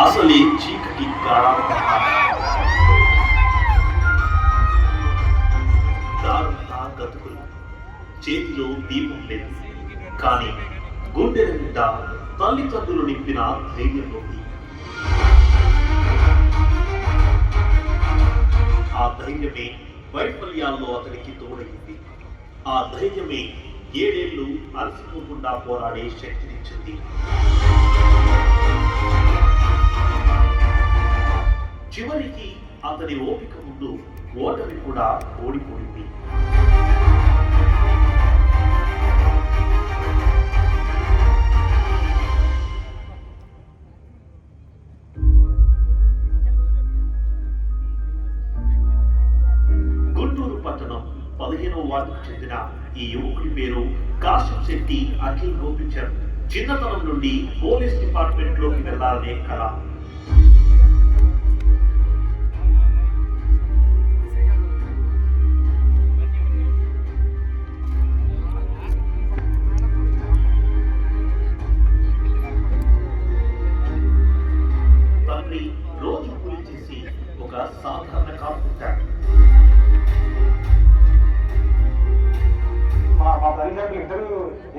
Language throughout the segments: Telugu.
అసలే చీకటి దారంతా గతుకులు, చేతిలో దీపం లేదు. కానీ గుండె నిండా తల్లిదండ్రులు నింపిన ధైర్యం ఉంది. ఆ ధైర్యమే వైఫల్యాల్లో అతనికి తోడైంది. ఆ ధైర్యమే 7 ఏళ్లు అలసిపోకుండా పోరాడే శక్తినిచ్చింది. చివరికి అతని ఓపిక ముందు ఓటమి కూడా ఓడిపోయింది. గుంటూరు పట్టణం 15వ వార్డుకు చెందిన ఈ యువకుడి పేరు కాశం శెట్టి అఖిల్ గోపిచంద్. చిన్నతనం నుండి పోలీస్ డిపార్ట్మెంట్ లోకి వెళ్లాలనే కళ. తండ్రి రోజు కూలి చేసి ఒక సాధారణ కార్పెంటర్. మా తల్లిదండ్రులు ఇద్దరు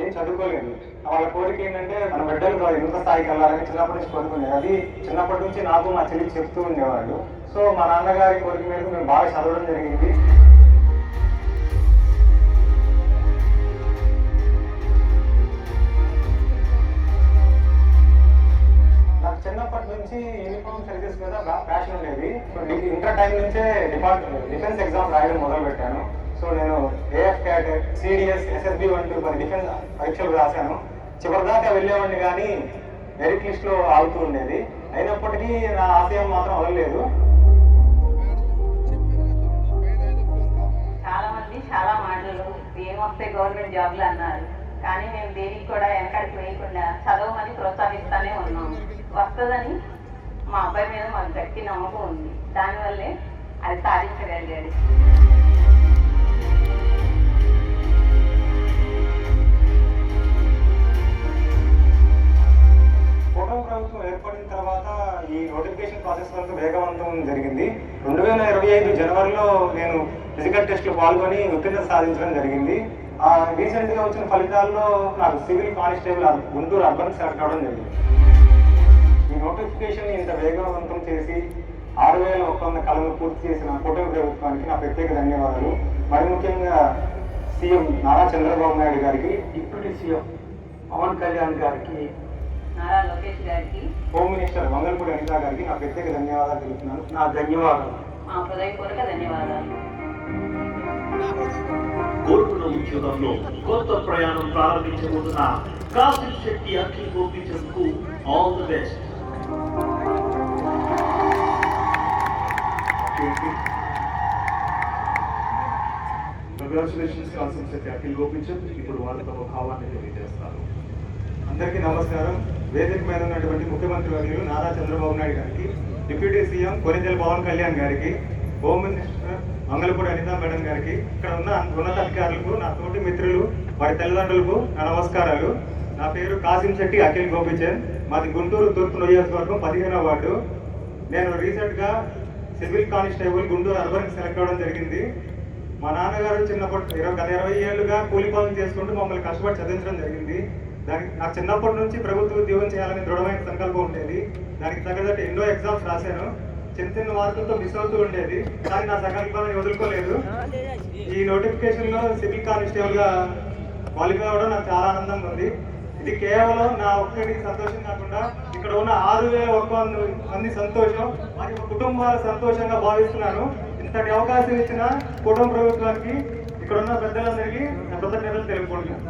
ఏం చదువుకోలేదు. వాళ్ళ కోరిక ఏంటంటే మన బిడ్డలు ఎంత స్థాయికి వెళ్ళాలని చిన్నప్పటి నుంచి కోరుకునేది. అది చిన్నప్పటి నుంచి నాకు మా చెల్లికి చెప్తూ ఉండేవాళ్ళు. సో మా నాన్నగారి కోరిక మేరకు మేము బాగా చదవడం జరిగింది. నాకు చిన్నప్పటి నుంచి యూనిఫామ్ సర్వీస్ మీద ప్యాషన్ ఉండేది. ఇంటర్ టైం నుంచే డిఫెన్స్ ఎగ్జామ్ రాయడం మొదలు పెట్టాను. సో నేను ఏఎఫ్ క్యాట్, సిడిఎస్, ఎస్ఎస్బి వంటి కొన్ని డిఫెన్స్ పరీక్షలు రాశాను. చివరిదాకా వెళ్ళేవాడిని కానీ మెరిట్ లిస్ట్లో ఆగుతూ ఉండేది. అయినప్పటికీ నా ఆశయం మాత్రం వదలలేదు. చాలా మంది చాలా మాటలు ఏమొస్తే గవర్నమెంట్ జాబ్లు అన్నారు. కానీ మేము దేనికి కూడా వెనకాడికి వేయకుండా చదవమని ప్రోత్సహిస్తూనే ఉన్నాం. వస్తుందని మా అబ్బాయి మీద మాకు గట్టి నమ్మకం ఉంది. దానివల్లే అది సాధించగలిగాడు. కూటమి ప్రభుత్వం ఏర్పడిన తర్వాత ఈ నోటిఫికేషన్ ప్రాసెస్ వరకు వేగవంతం జరిగింది. 2025 జనవరిలో నేను ఫిజికల్ టెస్ట్లో పాల్గొని ఉత్తీర్ణత సాధించడం జరిగింది. రీసెంట్గా వచ్చిన ఫలితాల్లో నాకు civil constable Guntur urban select అవ్వడం జరిగింది. ఈ నోటిఫికేషన్ ఇంత వేగవంతం చేసి 6100 కళలు పూర్తి చేసిన కూటమి ప్రభుత్వానికి నా ప్రత్యేక ధన్యవాదాలు. మరి ముఖ్యంగా సీఎం నారా చంద్రబాబు నాయుడు గారికి, డిప్యూటీ సీఎం పవన్ కళ్యాణ్ గారికి, నారా లోకేష్ గారికి, హోమ్ మినిస్టర్ మంగళపూడి అనిత గారికి నా ప్రత్యేక ధన్యవాదాలు తెలుపుతున్నాను. నా ధన్యవాదాలు, మా హృదయపూర్వక ధన్యవాదాలు. కోరుకున్న ఉద్యోగంలో కొత్త ప్రయాణం ప్రారంభించబోతున్న కాశం శెట్టి అఖిల్ గోపిచంద్ కు all the best. Congratulations Kasam Shetty Akhil Gopichand. ఇప్పుడు వారు తమ భావాన్ని తెలియజేస్తారు. అందరికీ నమస్కారం. వేదిక మీద ఉన్నటువంటి ముఖ్యమంత్రి వర్యులు నారా చంద్రబాబు నాయుడు గారికి, డిప్యూటీ సీఎం కొనిదెల పవన్ కళ్యాణ్ గారికి, home minister Mangalapudi Anitha madam గారికి, ఇక్కడ ఉన్న ఉన్నతాధికారులకు, నా తోటి మిత్రులు, వారి తల్లిదండ్రులకు నా నమస్కారాలు. నా పేరు కాశం శెట్టి అఖిల్ గోపిచంద్. మాది గుంటూరు తూర్పు నియోజకవర్గం 15వ వార్డు. నేను రీసెంట్గా సివిల్ కానిస్టేబుల్ గుంటూరు అర్బన్కి సెలెక్ట్ అవ్వడం జరిగింది. మా నాన్నగారు గత 20 ఏళ్ళుగా కూలి పనులు చేసుకుంటూ మమ్మల్ని కష్టపడి చదివించడం జరిగింది. నాకు చిన్నప్పటి నుంచి ప్రభుత్వ ఉద్యోగం చేయాలని దృఢమైన సంకల్పం ఉండేది. దానికి తగ్గట్టు ఎన్నో ఎగ్జామ్స్ రాశాను. చిన్న మార్కులతో మిస్ అవుతూ ఉండేది. కానీ నా సంకల్పాన్ని వదులుకోలేదు. ఈ నోటిఫికేషన్లో సివిల్ కానిస్టేబుల్గా క్వాలిఫై అవ్వడం నాకు చాలా ఆనందంగా ఉంది. ఇది కేవలం నా ఒక్కడికి సంతోషం కాకుండా ఇక్కడ ఉన్న 6100 మంది సంతోషం, మరి కుటుంబాల సంతోషంగా భావిస్తున్నాను. ఇంతటి అవకాశం ఇచ్చిన కుటుంబ ప్రభుత్వానికి, ఇక్కడ ఉన్న పెద్దలందరికీ నా కృతజ్ఞతలు తెలుపుకుంటున్నాను.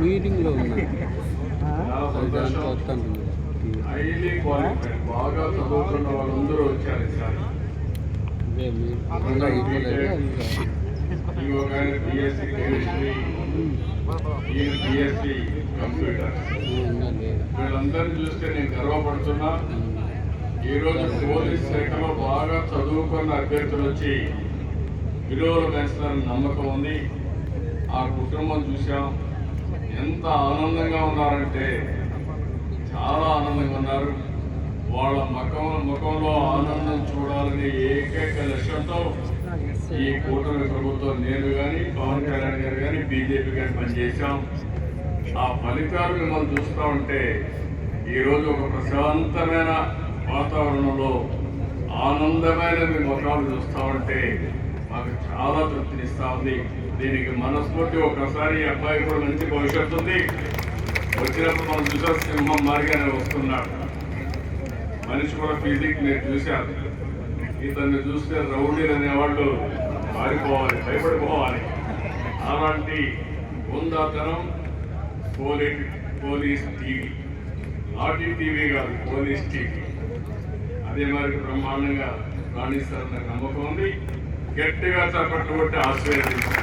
మీటింగ్లో హైలీ క్వాలిఫైడ్, బాగా చదువుతున్న వాళ్ళందరూ వచ్చారు ఈసారి. ఇంకొక ఆయన బిఎస్సి కెమిస్ట్రీ, ఈయన బిఎస్సి కంప్యూటర్. వీళ్ళందరూ అందరిని చూస్తే నేను గర్వపడుతున్నా. ఈరోజు పోలీస్ శాఖలో బాగా చదువుకున్న అభ్యర్థులు వచ్చి విలువలు పెంచుతారని నమ్మకం ఉంది. ఆ కుటుంబం చూసాం, ఎంత ఆనందంగా ఉన్నారంటే చాలా ఆనందంగా ఉన్నారు. వాళ్ళ ముఖంలో ఆనందం చూడాలని ఏకైక లక్ష్యంతో ఈ కూటమి ప్రభుత్వం నేను కానీ పవన్ కళ్యాణ్ గారు కానీ బీజేపీ కానీ పనిచేశాం. ఆ ఫలితాలు మిమ్మల్ని చూస్తూ ఉంటే ఈరోజు ఒక ప్రశాంతమైన వాతావరణంలో ఆనందమైన మీ ముఖాలు చూస్తూ ఉంటే మాకు చాలా తృప్తినిస్తూ ఉంది. దీనికి మనస్ఫూర్తి ఒకసారి ఈ అబ్బాయి కూడా మంచి భవిష్యత్తు ఉంది. వచ్చినప్పుడు మనం చూసా సింహం మారిగానే వస్తున్నాడు. మనిషి కూడా ఫిజిక్ మీరు చూశారు. ఇతన్ని చూస్తే రౌడీలు అనేవాళ్ళు పారిపోవాలి, భయపడిపోవాలి. అలాంటి ఉందాతనం పోలీస్ టీవీ, ఆర్టీ టీవీ కాదు, పోలీస్ టీవీ. అదే మరి బ్రహ్మాండంగా రాణిస్తారన్న నమ్మకం ఉంది. గట్టిగా చప్పట్లు కొట్టి ఆశీర్వదించారు.